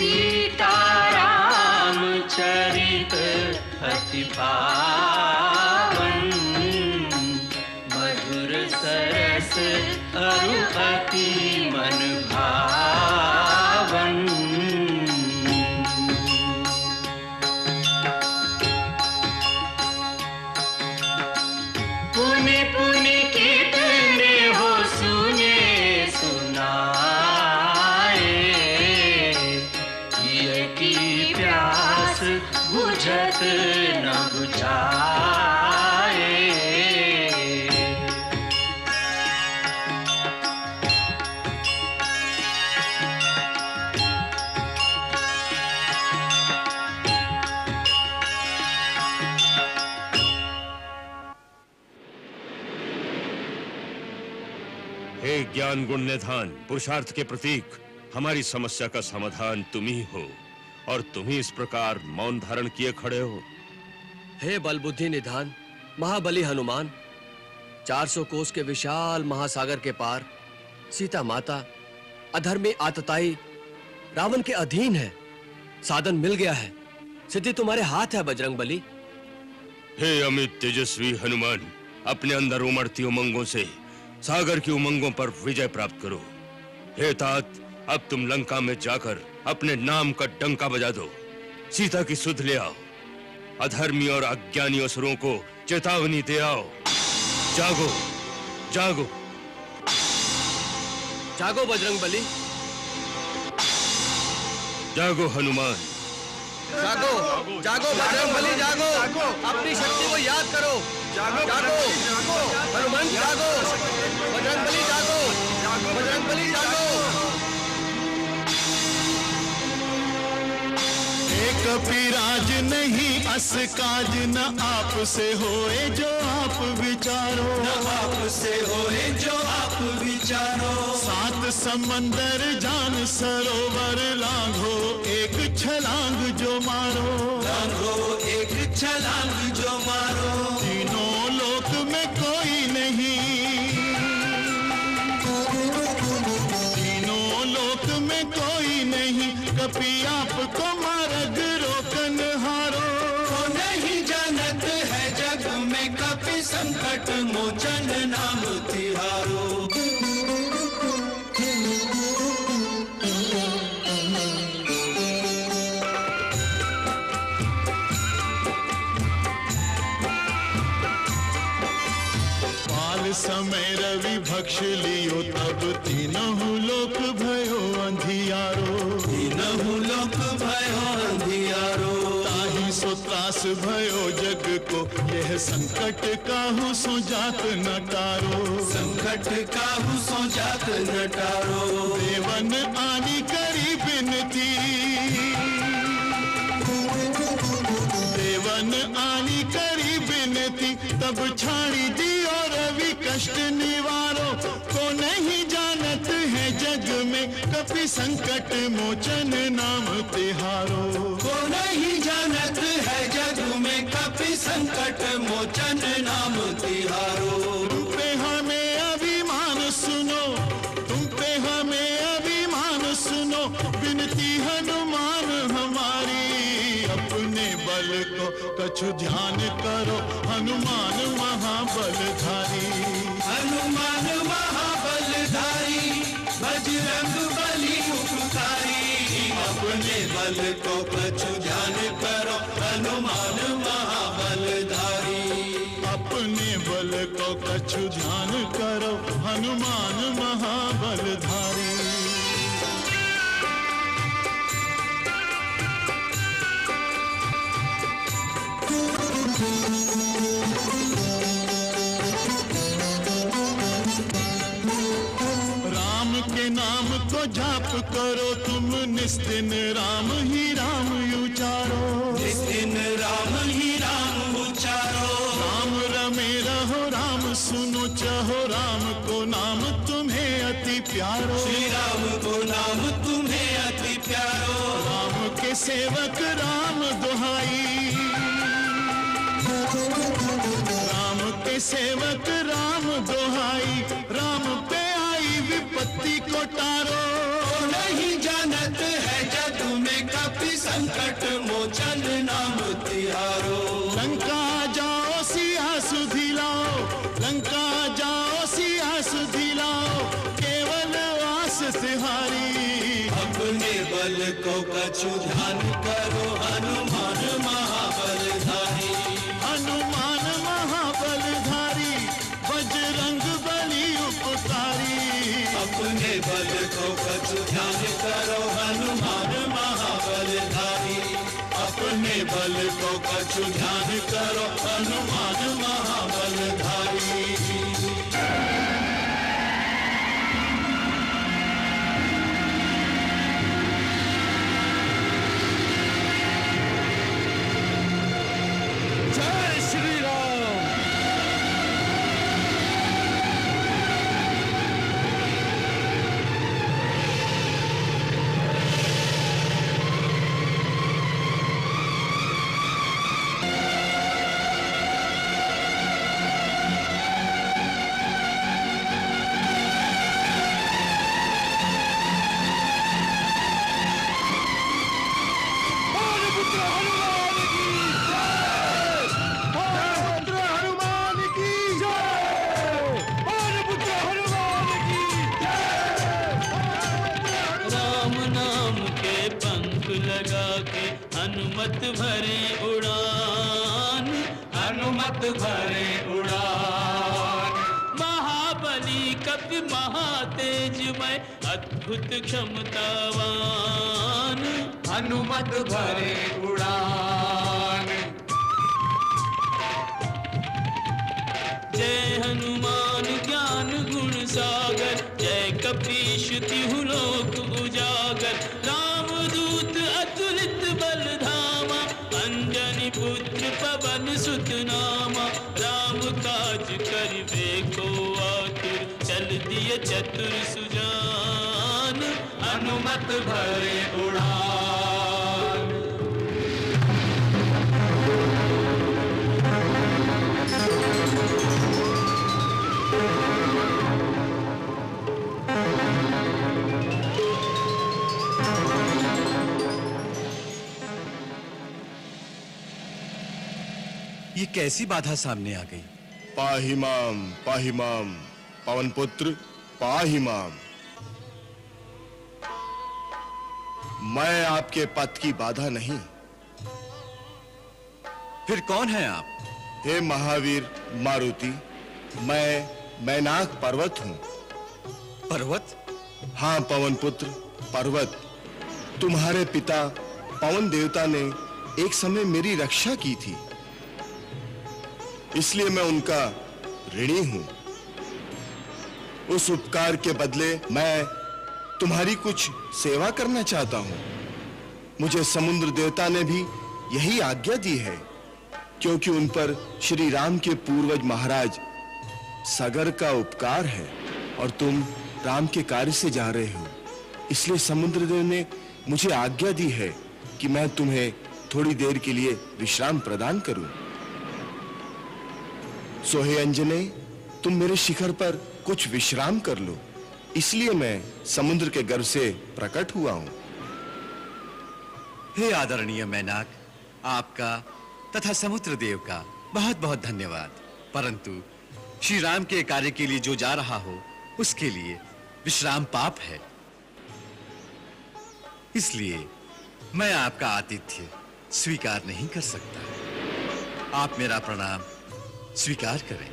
सीताराम चरित अति पावन, मधुर सरस अरु अति मन भावन। पुनि पुनि कितने हो सुने सुनाए, ये की प्यास बुझत न बुझाए। हे ज्ञान गुण निधान, पुरुषार्थ के प्रतीक, हमारी समस्या का समाधान तुम ही हो और तुम ही इस प्रकार मौन धारण किए खड़े हो। हे बल बुद्धि निधान, महाबली हनुमान, 400 कोस के विशाल महासागर के पार सीता माता अधर्मी आतताई रावण के अधीन है। साधन मिल गया है, सिद्धि तुम्हारे हाथ है बजरंग बली। हे अमित तेजस्वी हनुमान, अपने अंदर उमड़ती उमंगों से सागर की उमंगों पर विजय प्राप्त करो। हे तात, अब तुम लंका में जाकर अपने नाम का डंका बजा दो, सीता की सुध ले आओ, अधर्मी और अज्ञानी असुरों को चेतावनी दे आओ। जागो जागो जागो बजरंग बली, जागो हनुमान, जागो जागो बजरंग बली, जागो, अपनी शक्ति को याद करो। जागो जागो हनुमान, जागो बजरंग बली, जागो बजरंग बली, जागो। कपिराज नहीं अस काज न आप से होए जो आप विचारो, न आप से होए जो आप विचारो। 7 समंदर जान सरोवर लांघो, एक छलांग जो मारो, लांघो एक छलांग जो मारो। तीनों लोक में कोई नहीं, तीनों लोक में कोई नहीं, कपि आपको मार्ग रोकन हारो। नहीं जानत है जग में कपि संकट मोचन नाम तिहारो। पाल समय रवि भक्ष लियो, तब तीनों लोक भयो अंधियारो, तीनों लोक भयो अंधियारो। ताहि सो त्रास भयो जग को, यह संकट काहू सो जात न टारो, संकट काहू सो जात न टारो। देवन आनी करी बिनती, देवन आनी करी बिनती, तब छाड़ी दियो रवि कष्ट निवारो। को नहीं जानत है जग में कपि संकट मोचन नाम तिहारो। को नहीं जानत है जग में कपि संकट मोचन नाम तिहारो। तुम पे हमें अभिमान सुनो, तुम पे हमें अभिमान सुनो, बिनती हनुमान हमारी। अपने बल को कछु ध्यान करो, हनुमान महाबलधारी, हनुमान महाबलधारी, बजरंग बली उपकारी। अपने बल को कछु ध्यान करो, हनुमान महाबलधारी, अपने बल को कछु ध्यान करो, हनुमान महाबलधारी। राम के नाम को जाप करो तुम निस्दिन, राम ही राम उचारो, निस्दिन राम ही राम उचारो। राम रमे रहो, राम सुनो चाहो, राम को नाम तुम्हें अति प्यारो, श्री राम को नाम तुम्हें अति प्यारो। राम के सेवक राम दुहाई, राम के सेवक राम दुहाई। राम पे आई विपत्ति को टारो, नहीं जानत है जग में संकट मोचन नाम तिहारो। लंका जाओ सिया सुधिलाओ, लंका जाओ सिया सुधिलाओ, केवल आस सिहारी। अपने बल को कछु ध्यान करो, हनुमान महाबलधारी। हनुमान महाबलधारी, बजरंग बली उपकारी। अपने बल को कछु ध्यान करो, हनुमान महाबलधारी। अपने बल को कछु ध्यान करो, हनुमान महाबलधारी। हनुमत भरे उड़ान, हनुमत भरे उड़ान। महाबली कपि महातेजमय, अद्भुत क्षमतावान, हनुमत भरे उड़ान। जय हनुमान ज्ञान गुण सागर, जय कपीश तिहु लोक उजागर। रामदूत अतुलित बल धामा, अंजनी पुत्र पवन सुत नामा। राम काज करिबे को आतुर, चल दिए चतुर सुजान, हनुमत भरे उड़ान। ये कैसी बाधा सामने आ गई? पाहिमाम पवन पुत्र पाहिमाम। मैं आपके पथ की बाधा नहीं। फिर कौन है आप? हे महावीर मारुति, मैं मैनाक पर्वत हूं। पर्वत? हाँ पवन पुत्र पर्वत। तुम्हारे पिता पवन देवता ने एक समय मेरी रक्षा की थी, इसलिए मैं उनका ऋणी हूं। उस उपकार के बदले मैं तुम्हारी कुछ सेवा करना चाहता हूं। मुझे समुद्र देवता ने भी यही आज्ञा दी है, क्योंकि उन पर श्री राम के पूर्वज महाराज सागर का उपकार है और तुम राम के कार्य से जा रहे हो। इसलिए समुद्रदेव ने मुझे आज्ञा दी है कि मैं तुम्हें थोड़ी देर के लिए विश्राम प्रदान करूं। सो हे अंजने, तुम मेरे शिखर पर कुछ विश्राम कर लो, इसलिए मैं समुद्र के गर्भ से प्रकट हुआ हूं। हे आदरणीय मैनाक, आपका तथा समुद्र देव का बहुत बहुत धन्यवाद। परंतु श्री राम के कार्य के लिए जो जा रहा हो, उसके लिए विश्राम पाप है। इसलिए मैं आपका आतिथ्य स्वीकार नहीं कर सकता। आप मेरा प्रणाम स्वीकार करें।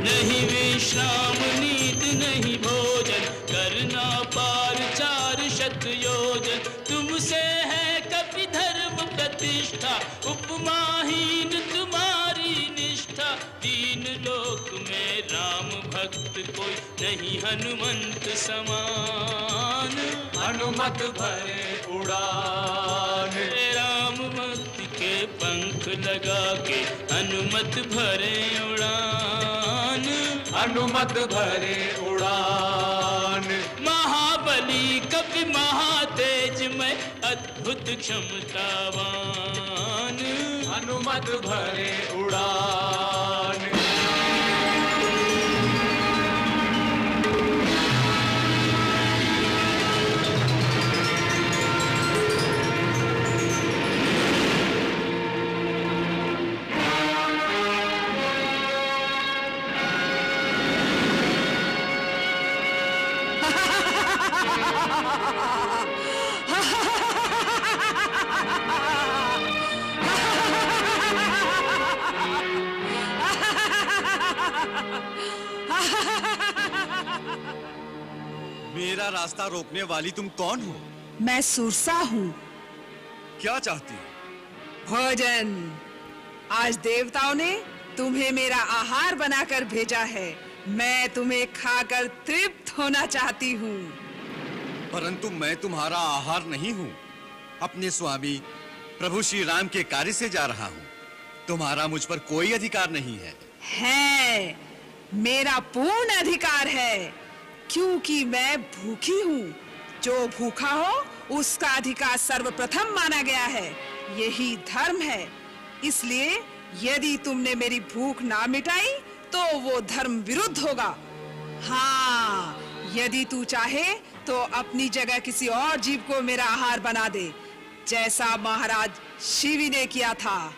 नहीं विश्राम नींद नहीं भोजन, करना पार 4 शत योजन। तुमसे है कपि धर्म प्रतिष्ठा, उपमाहीन तुम्हारी निष्ठा। 3 लोक में राम भक्त कोई, नहीं हनुमंत समान, हनुमत भरे उड़ान। राम भक्त के पंख लगा के, हनुमत भरे उड़ान, हनुमत भरे उड़ान। महाबली कपि महातेज महिमय अद्भुत क्षमतावान, हनुमत भरे उड़ान। मेरा रास्ता रोकने वाली तुम कौन हो? मैं सुरसा हूँ। क्या चाहती हो? भोजन। आज देवताओं ने तुम्हें मेरा आहार बनाकर भेजा है। मैं तुम्हें खाकर तृप्त होना चाहती हूँ। परंतु मैं तुम्हारा आहार नहीं हूँ। अपने स्वामी प्रभु श्री राम के कार्य से जा रहा हूँ। तुम्हारा मुझ पर कोई अधिकार नहीं है। है, मेरा पूर्ण अधिकार है, क्योंकि मैं भूखी हूँ। जो भूखा हो उसका अधिकार सर्वप्रथम माना गया है। यही धर्म है। इसलिए यदि तुमने मेरी भूख ना मिटाई तो वो धर्म विरुद्ध होगा। हाँ, यदि तू चाहे तो अपनी जगह किसी और जीव को मेरा आहार बना दे, जैसा महाराज शिवी ने किया था।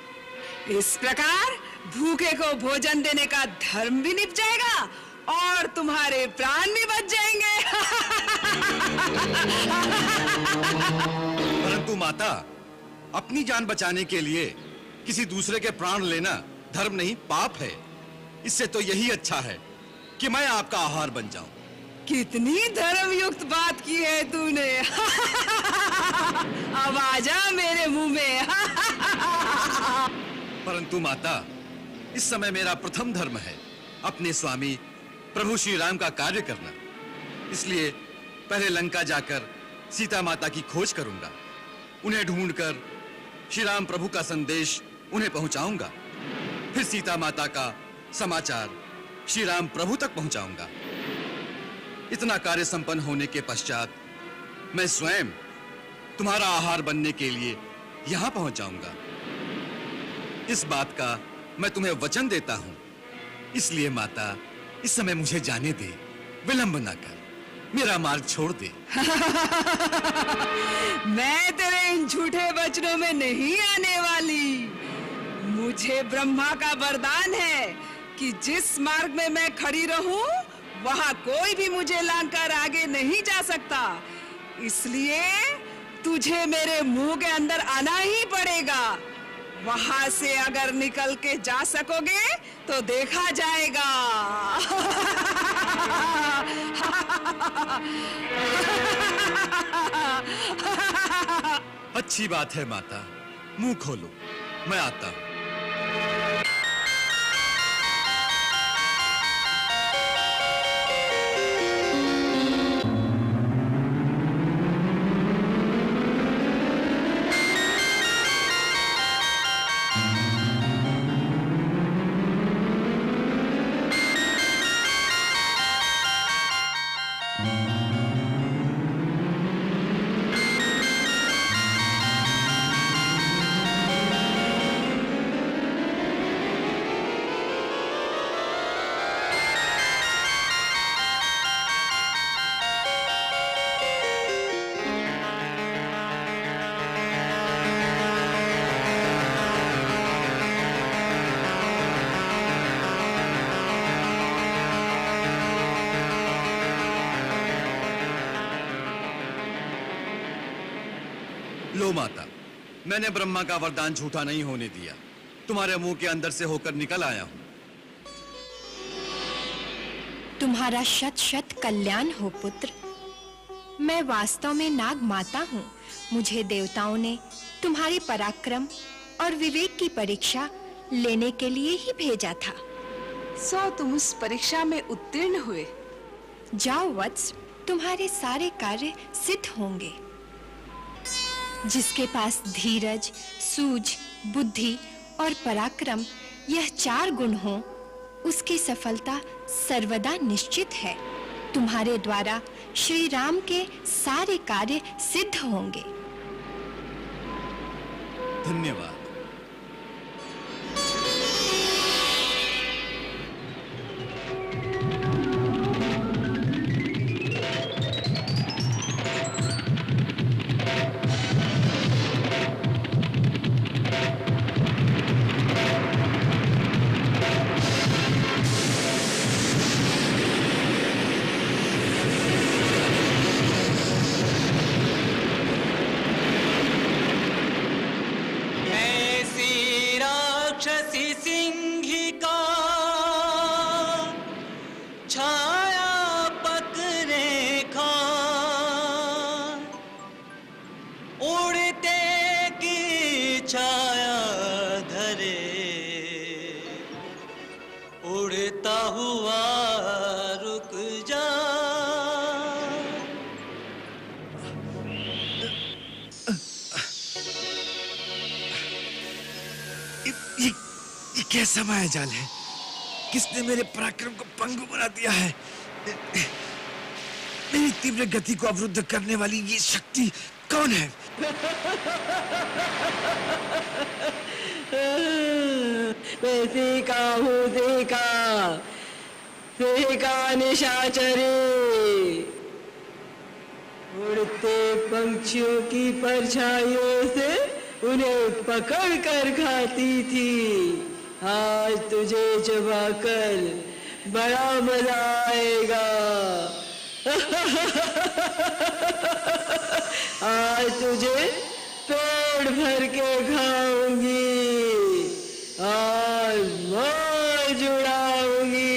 इस प्रकार भूखे को भोजन देने का धर्म भी निभ जाएगा और तुम्हारे प्राण भी बच जाएंगे। परंतु माता, अपनी जान बचाने के लिए किसी दूसरे के प्राण लेना धर्म नहीं, पाप है। इससे तो यही अच्छा है कि मैं आपका आहार बन जाऊं। कितनी धर्मयुक्त बात की है तूने। अब आजा मेरे मुंह में। परंतु माता, इस समय मेरा प्रथम धर्म है अपने स्वामी प्रभु श्री राम का कार्य करना। इसलिए पहले लंका जाकर सीता माता की खोज करूंगा। उन्हें ढूंढकर श्री राम प्रभु का संदेश उन्हें पहुंचाऊंगा। फिर सीता माता का समाचार श्री राम प्रभु तक पहुंचाऊंगा। इतना कार्य संपन्न होने के पश्चात मैं स्वयं तुम्हारा आहार बनने के लिए यहां पहुंच जाऊंगा। इस बात का मैं तुम्हें वचन देता हूं। इसलिए माता, इस समय मुझे जाने दे, विलंब ना कर, मेरा मार्ग छोड़ दे। मैं तेरे इन झूठे वचनों में नहीं आने वाली। मुझे ब्रह्मा का वरदान है कि जिस मार्ग में मैं खड़ी रहूं, वहां कोई भी मुझे लांघकर आगे नहीं जा सकता। इसलिए तुझे मेरे मुंह के अंदर आना ही पड़ेगा। वहां से अगर निकल के जा सकोगे तो देखा जाएगा। अच्छी बात है माता, मुंह खोलो, मैं आता हूं। लो माता, मैंने ब्रह्मा का वरदान झूठा नहीं होने दिया। तुम्हारे मुंह के अंदर से होकर निकल आया हूं। तुम्हारा शत शत कल्याण हो पुत्र। मैं वास्तव में नाग माता हूँ। मुझे देवताओं ने तुम्हारे पराक्रम और विवेक की परीक्षा लेने के लिए ही भेजा था। सो तुम उस परीक्षा में उत्तीर्ण हुए। जाओ वत्स, तुम्हारे सारे कार्य सिद्ध होंगे। जिसके पास धीरज, सूझ, बुद्धि और पराक्रम यह चार गुण हो, उसकी सफलता सर्वदा निश्चित है। तुम्हारे द्वारा श्री राम के सारे कार्य सिद्ध होंगे। धन्यवाद। राक्षसी सिंहिका छाया पकड़े खान, उड़ते की छाया धरे, उड़ता हुआ रुक जा। ये कैसा मायाजाल है? किसने मेरे पराक्रम को पंगु बना दिया है? मेरी तीव्र गति को अवरुद्ध करने वाली ये शक्ति कौन है? मैं सीखा हूँ, सीखा निशाचरी। उड़ते पंछियों की परछाइयों से उन्हें पकड़ कर खाती थी। आज तुझे चबाकर बड़ा मजा आएगा। आज तुझे पेट भर के खाऊंगी, आज मौज उड़ाऊंगी।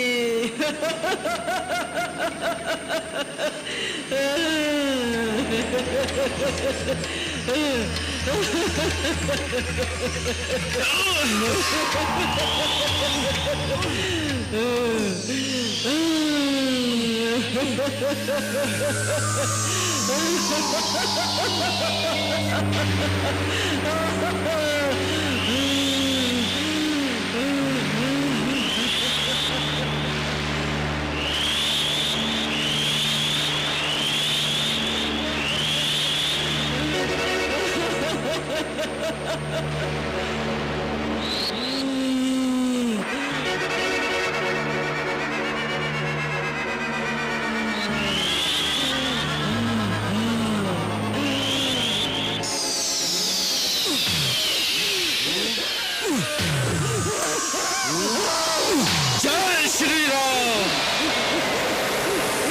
जय श्री राम!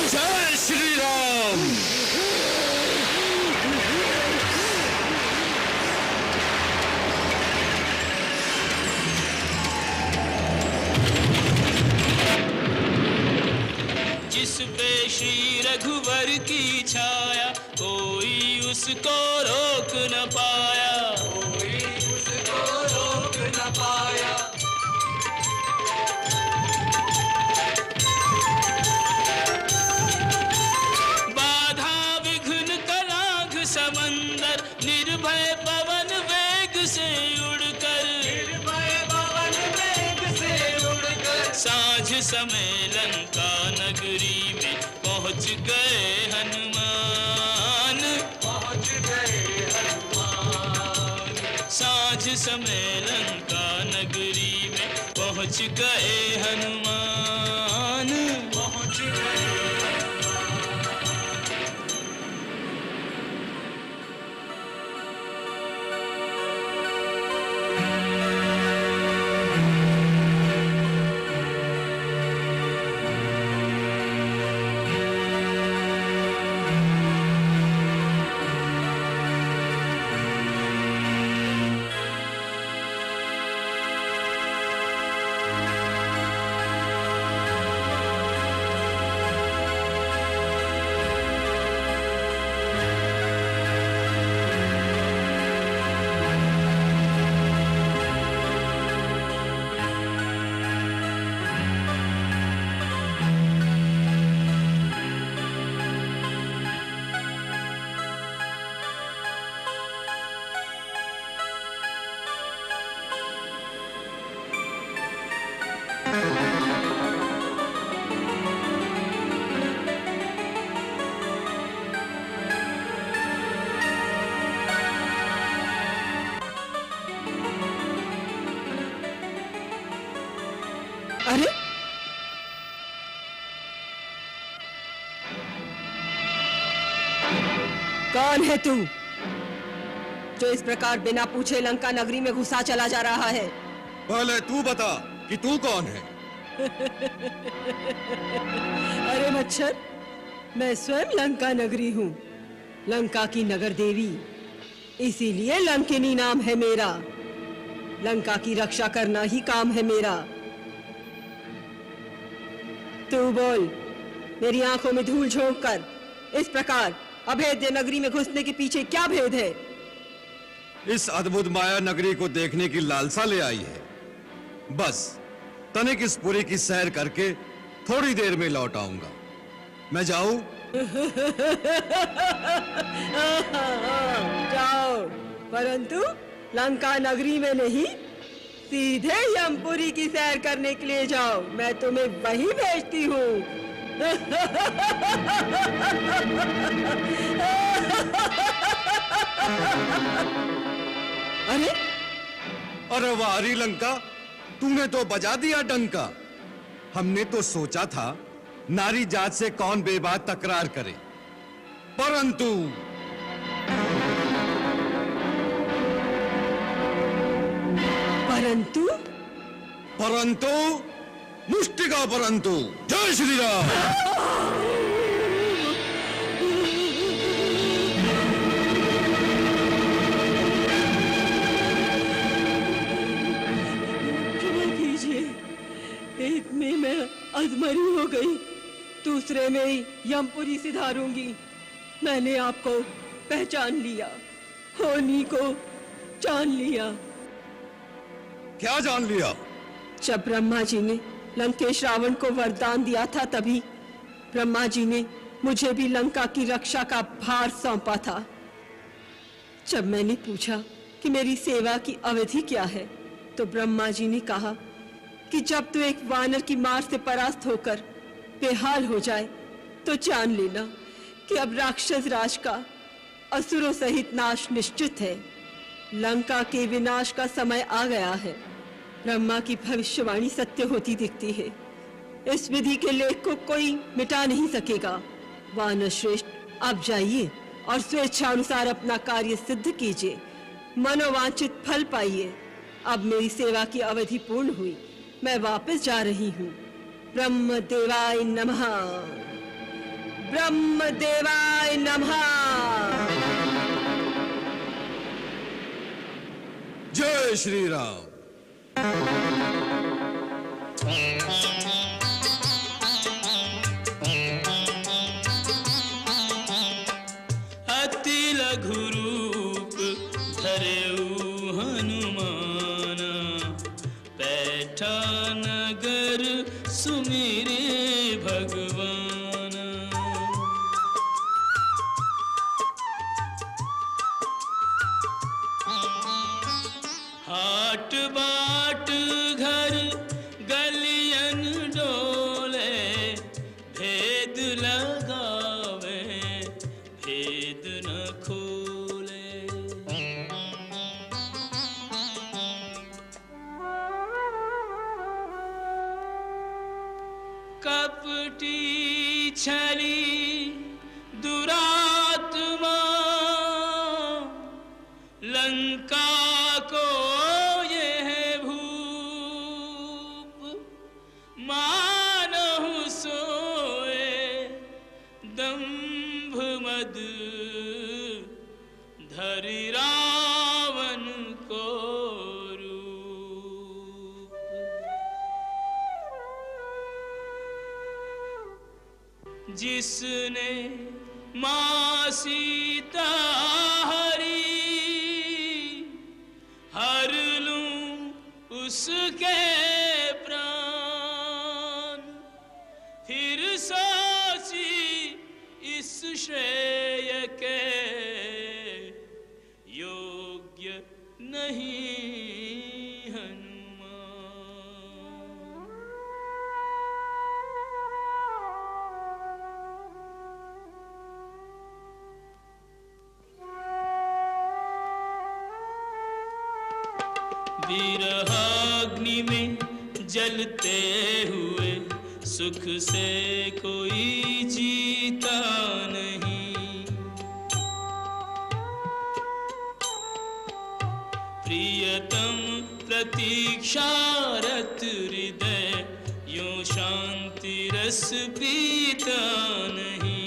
जय श्री राम! जिस पे श्री रघुवर की छाया, कोई उसको रोक न पाया, कोई उसको रोक न पाया। बाधा विघ्न कराघ समंदर, निर्भय पवन वेग से उड़कर, निर्भय पवन वेग से उड़कर, साँझ समय लंका नगरी में पहुँच गए हनुमान, पहुँच गए हनुमान। साँझ समय लंका नगरी में पहुँच गए हनुमान, पहुँच गए। अरे कौन है तू जो इस प्रकार बिना पूछे लंका नगरी में घुसा चला जा रहा है? पहले तू बता कि तू कौन है? अरे मच्छर, मैं स्वयं लंका नगरी हूँ, लंका की नगर देवी, इसीलिए लंकिनी नाम है मेरा। लंका की रक्षा करना ही काम है मेरा। तू बोल, मेरी आंखों में धूल झोंक कर इस प्रकार अभेद्य नगरी में घुसने के पीछे क्या भेद है? इस अद्भुत माया नगरी को देखने की लालसा ले आई है। बस तनिक इस पुरी की सैर करके थोड़ी देर में लौट आऊंगा। मैं जाऊं? जाओ, परंतु लंका नगरी में नहीं, सीधे यमपुरी की सैर करने के लिए जाओ। मैं तुम्हें वहीं भेजती हूँ। अरे अरे वारी लंका, तूने तो बजा दिया डंका। हमने तो सोचा था नारी जात से कौन बेबात तकरार करे, परंतु परंतु परंतु मुष्टिका परंतु। जय श्री राम। एक में मैं अधमरी हो गई, दूसरे में यमपुरी सिधारूंगी। मैंने आपको पहचान लिया, होनी को जान लिया। क्या जान लिया? जब ब्रह्मा जी ने लंकेश रावण को वरदान दिया था, तभी ब्रह्मा जी ने मुझे भी लंका की रक्षा का भार सौंपा था। जब मैंने पूछा कि मेरी सेवा की अवधि क्या है, तो ब्रह्मा जी ने कहा कि जब तू एक वानर की मार से परास्त होकर बेहाल हो जाए तो जान लेना कि अब राक्षस राज का असुरों सहित नाश निश्चित है। लंका के विनाश का समय आ गया है। ब्रह्मा की भविष्यवाणी सत्य होती दिखती है। इस विधि के लेख को कोई मिटा नहीं सकेगा। वानर श्रेष्ठ, आप जाइए और स्वेच्छानुसार अपना कार्य सिद्ध कीजिए, मनोवांछित फल पाइए। अब मेरी सेवा की अवधि पूर्ण हुई, मैं वापस जा रही हूँ। ब्रह्म देवाय नमः, ब्रह्म देवाय नमः। जय श्री राम। अति लघु रूप धरेऊ हनुमान, बैठा नगर सुमिरे भगवान। हाट बाट घर गलियन डोले, भेद लगावे भेद न खोले। कपटी छली दुरात्मा, लंका को यह भूप। मानहु सोए दंभ मद, धरि रावण को रूप। जिसने मां सीता हरी, हर लूं उसके प्राण। फिर सोची इस श्रेय के, योग्य नहीं हनुमान। विरहाग्नि में जलते हुए सुख से कोई जीता नहीं। प्रियतम प्रतीक्षारत हृदय यूं शांति रस पीता नहीं।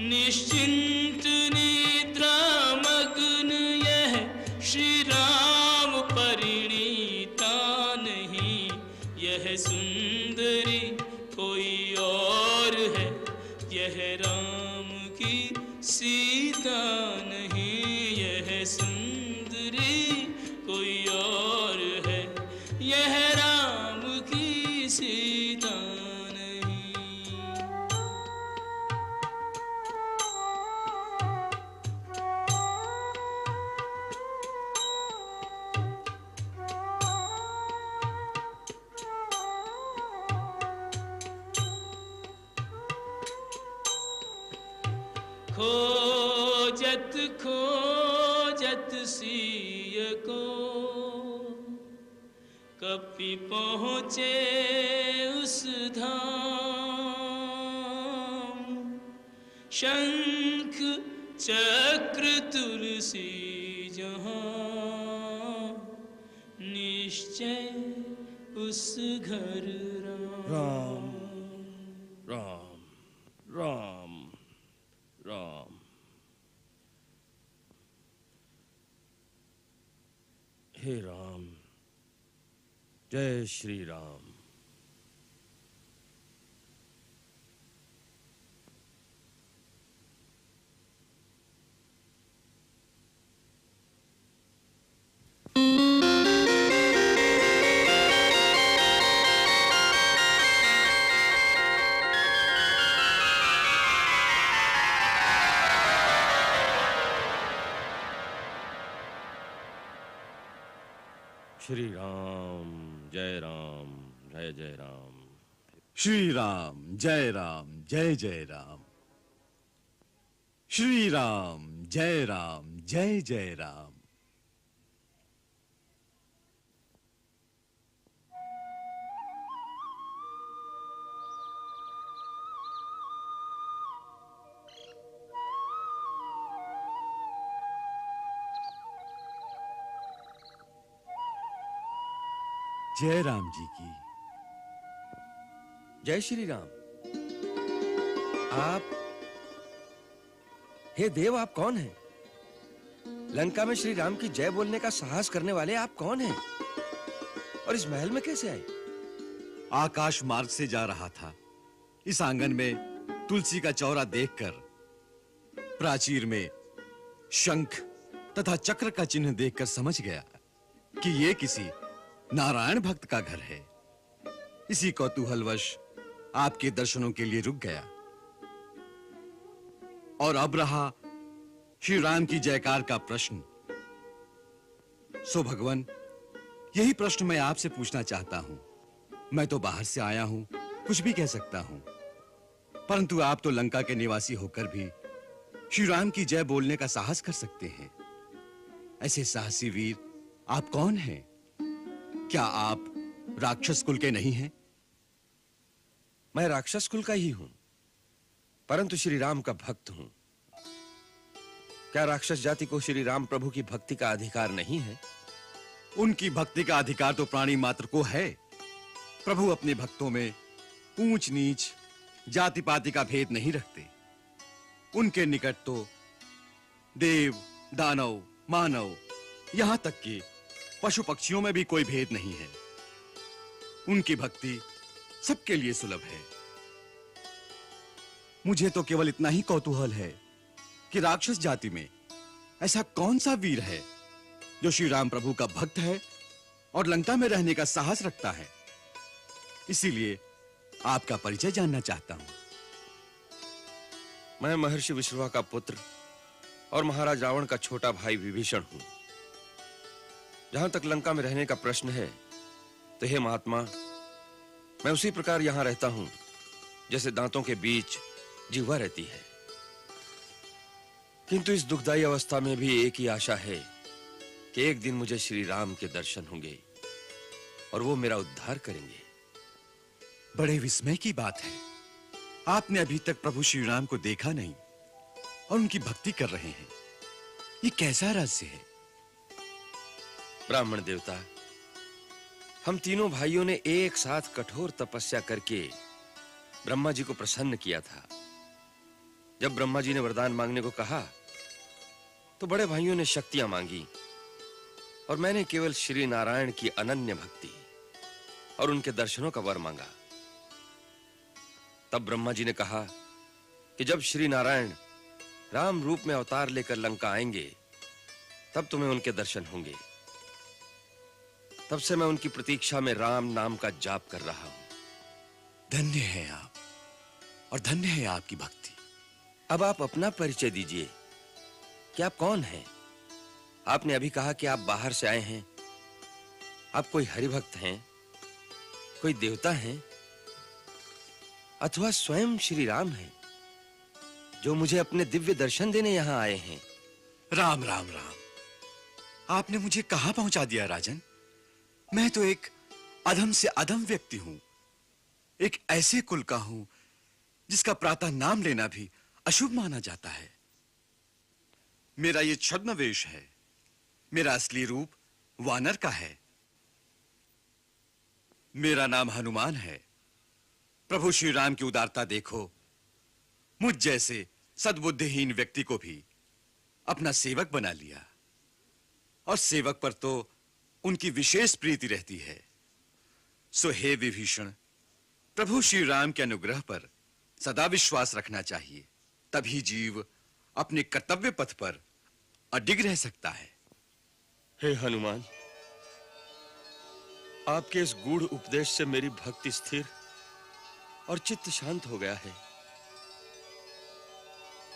निश्चिंत निद्रा मग्न यह श्री राम परिणीता नहीं। यह सुंदरी कोई और है, यह राम की सीता नहीं। यह सुंदरी कोई और है, यह राम की सीता नहीं। खोजत खोजत सिय को कपि पहुँचे उस धाम। शंख चक्र तुलसी जहाँ, निश्चय उस घर राम। राम राम राम। हे राम, जय श्री राम। श्री राम, जय राम, जय जय राम। श्री राम जय राम, जय जय राम। श्री राम जय राम, जय जय राम। जय राम जी की। जय श्री राम। आप, हे देव, आप कौन हैं? लंका में श्री राम की जय बोलने का साहस करने वाले आप कौन हैं? और इस महल में कैसे आए? आकाश मार्ग से जा रहा था। इस आंगन में तुलसी का चौरा देखकर, प्राचीर में शंख तथा चक्र का चिन्ह देखकर समझ गया कि ये किसी नारायण भक्त का घर है। इसी कौतूहलवश आपके दर्शनों के लिए रुक गया। और अब रहा श्री राम की जयकार का प्रश्न। सो भगवान, यही प्रश्न मैं आपसे पूछना चाहता हूं। मैं तो बाहर से आया हूं, कुछ भी कह सकता हूं, परंतु आप तो लंका के निवासी होकर भी श्री राम की जय बोलने का साहस कर सकते हैं। ऐसे साहसी वीर आप कौन हैं? क्या आप राक्षस कुल के नहीं हैं? मैं राक्षस कुल का ही हूं, परंतु श्री राम का भक्त हूं। क्या राक्षस जाति को श्री राम प्रभु की भक्ति का अधिकार नहीं है? उनकी भक्ति का अधिकार तो प्राणी मात्र को है। प्रभु अपने भक्तों में ऊंच नीच, जाति पाति का भेद नहीं रखते। उनके निकट तो देव, दानव, मानव, यहां तक कि पशु पक्षियों में भी कोई भेद नहीं है। उनकी भक्ति सबके लिए सुलभ है। मुझे तो केवल इतना ही कौतूहल है कि राक्षस जाति में ऐसा कौन सा वीर है जो श्री राम प्रभु का भक्त है और लंका में रहने का साहस रखता है। इसीलिए आपका परिचय जानना चाहता हूं। मैं महर्षि विश्रवा का पुत्र और महाराज रावण का छोटा भाई विभीषण हूं। जहां तक लंका में रहने का प्रश्न है, तो हे महात्मा, मैं उसी प्रकार यहां रहता हूं जैसे दांतों के बीच जिह्वा रहती है। किंतु इस दुखदाई अवस्था में भी एक ही आशा है कि एक दिन मुझे श्री राम के दर्शन होंगे और वो मेरा उद्धार करेंगे। बड़े विस्मय की बात है, आपने अभी तक प्रभु श्री राम को देखा नहीं और उनकी भक्ति कर रहे हैं। ये कैसा रहस्य है? ब्राह्मण देवता, हम तीनों भाइयों ने एक साथ कठोर तपस्या करके ब्रह्मा जी को प्रसन्न किया था। जब ब्रह्मा जी ने वरदान मांगने को कहा तो बड़े भाइयों ने शक्तियां मांगी और मैंने केवल श्री नारायण की अनन्य भक्ति और उनके दर्शनों का वर मांगा। तब ब्रह्मा जी ने कहा कि जब श्री नारायण राम रूप में अवतार लेकर लंका आएंगे तब तुम्हें उनके दर्शन होंगे। तब से मैं उनकी प्रतीक्षा में राम नाम का जाप कर रहा हूं। धन्य है आप और धन्य है आपकी भक्ति। अब आप अपना परिचय दीजिए कि आप कौन हैं? आपने अभी कहा कि आप बाहर से आए हैं। आप कोई हरिभक्त हैं, कोई देवता हैं, अथवा स्वयं श्री राम हैं जो मुझे अपने दिव्य दर्शन देने यहां आए हैं। राम राम राम, आपने मुझे कहां पहुंचा दिया राजन। मैं तो एक अधम से अधम व्यक्ति हूं, एक ऐसे कुल का हूं जिसका प्रातः नाम लेना भी अशुभ माना जाता है। मेरा ये छद्म वेश है, मेरा असली रूप वानर का है। मेरा नाम हनुमान है। प्रभु श्री राम की उदारता देखो, मुझ जैसे सद्बुद्धिहीन व्यक्ति को भी अपना सेवक बना लिया और सेवक पर तो उनकी विशेष प्रीति रहती है। सो हे विभीषण, प्रभु श्री राम के अनुग्रह पर सदा विश्वास रखना चाहिए, तभी जीव अपने कर्तव्य पथ पर अडिग रह सकता है। हे हनुमान, आपके इस गूढ़ उपदेश से मेरी भक्ति स्थिर और चित्त शांत हो गया है।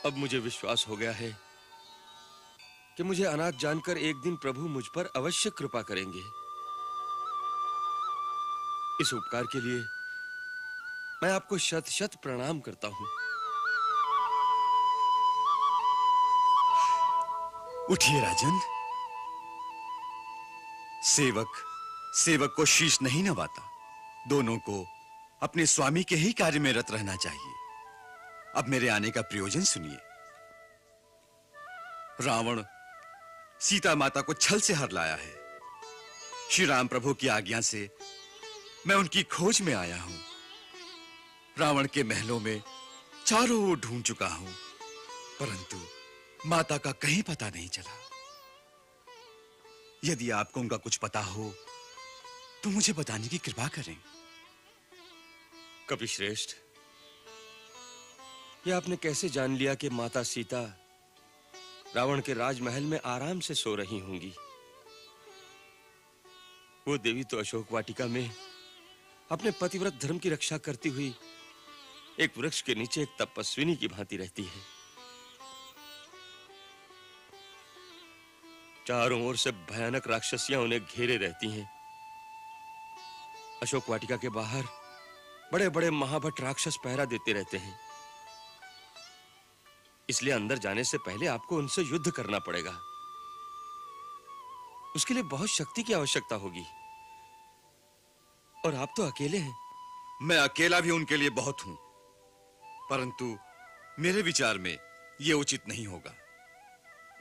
अब मुझे विश्वास हो गया है कि मुझे अनाथ जानकर एक दिन प्रभु मुझ पर अवश्य कृपा करेंगे। इस उपकार के लिए मैं आपको शत शत प्रणाम करता हूं। उठिए राजन। सेवक को शीश नहीं नवाता। दोनों को अपने स्वामी के ही कार्य में रत रहना चाहिए। अब मेरे आने का प्रयोजन सुनिए। रावण सीता माता को छल से हर लाया है। श्री राम प्रभु की आज्ञा से मैं उनकी खोज में आया हूं। रावण के महलों में चारों ओर ढूंढ चुका हूं, परंतु माता का कहीं पता नहीं चला। यदि आपको उनका कुछ पता हो तो मुझे बताने की कृपा करें। कपिश्रेष्ठ, यह आपने कैसे जान लिया कि माता सीता रावण के राजमहल में आराम से सो रही होंगी? वो देवी तो अशोक वाटिका में अपने पतिव्रत धर्म की रक्षा करती हुई एक वृक्ष के नीचे एक तपस्विनी की भांति रहती है। चारों ओर से भयानक राक्षसियां उन्हें घेरे रहती हैं। अशोक वाटिका के बाहर बड़े-बड़े महाभट राक्षस पहरा देते रहते हैं। इसलिए अंदर जाने से पहले आपको उनसे युद्ध करना पड़ेगा। उसके लिए बहुत शक्ति की आवश्यकता होगी और आप तो अकेले हैं। मैं अकेला भी उनके लिए बहुत हूं, परंतु मेरे विचार में यह उचित नहीं होगा।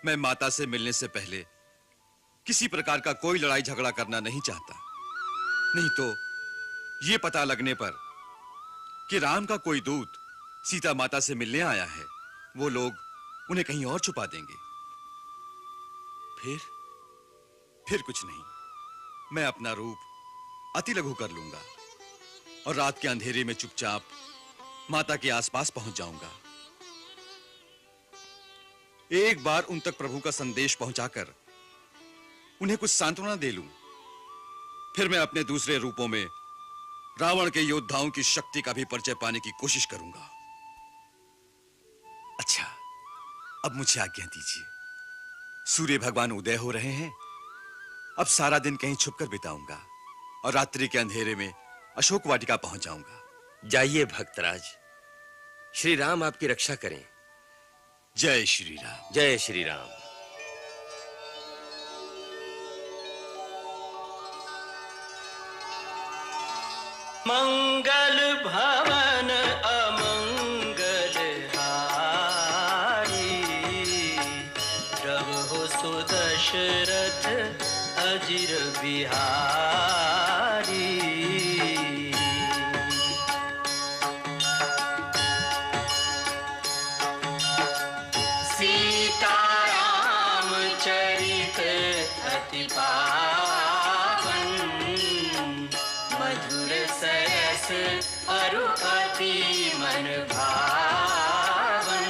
मैं माता से मिलने से पहले किसी प्रकार का कोई लड़ाई झगड़ा करना नहीं चाहता। नहीं तो यह पता लगने पर कि राम का कोई दूत सीता माता से मिलने आया है, वो लोग उन्हें कहीं और छुपा देंगे। फिर कुछ नहीं, मैं अपना रूप अति लघु कर लूंगा और रात के अंधेरे में चुपचाप माता के आसपास पहुंच जाऊंगा। एक बार उन तक प्रभु का संदेश पहुंचाकर उन्हें कुछ सांत्वना दे लूं, फिर मैं अपने दूसरे रूपों में रावण के योद्धाओं की शक्ति का भी परिचय पाने की कोशिश करूंगा। अच्छा, अब मुझे आज्ञा दीजिए। सूर्य भगवान उदय हो रहे हैं। अब सारा दिन कहीं छुपकर बिताऊंगा और रात्रि के अंधेरे में अशोक वाटिका पहुंच जाऊंगा। जाइए भक्तराज, श्री राम आपकी रक्षा करें। जय श्री राम। जय श्री राम। मंगल भवन अमंगल हारी, प्रभु सुदशरथ अजिर बिहारी। सीताराम चरित अति पावन, मधुर सरस अरु अति मन भावन।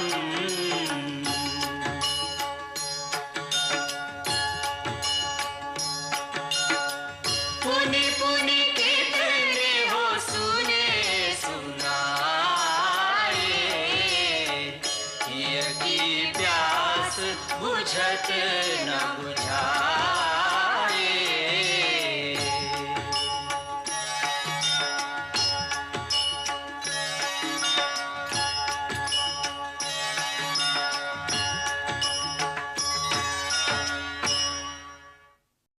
पुनि पुनि कितने हो सुने सुनाए, हिय की प्यास बुझत न बुझाए।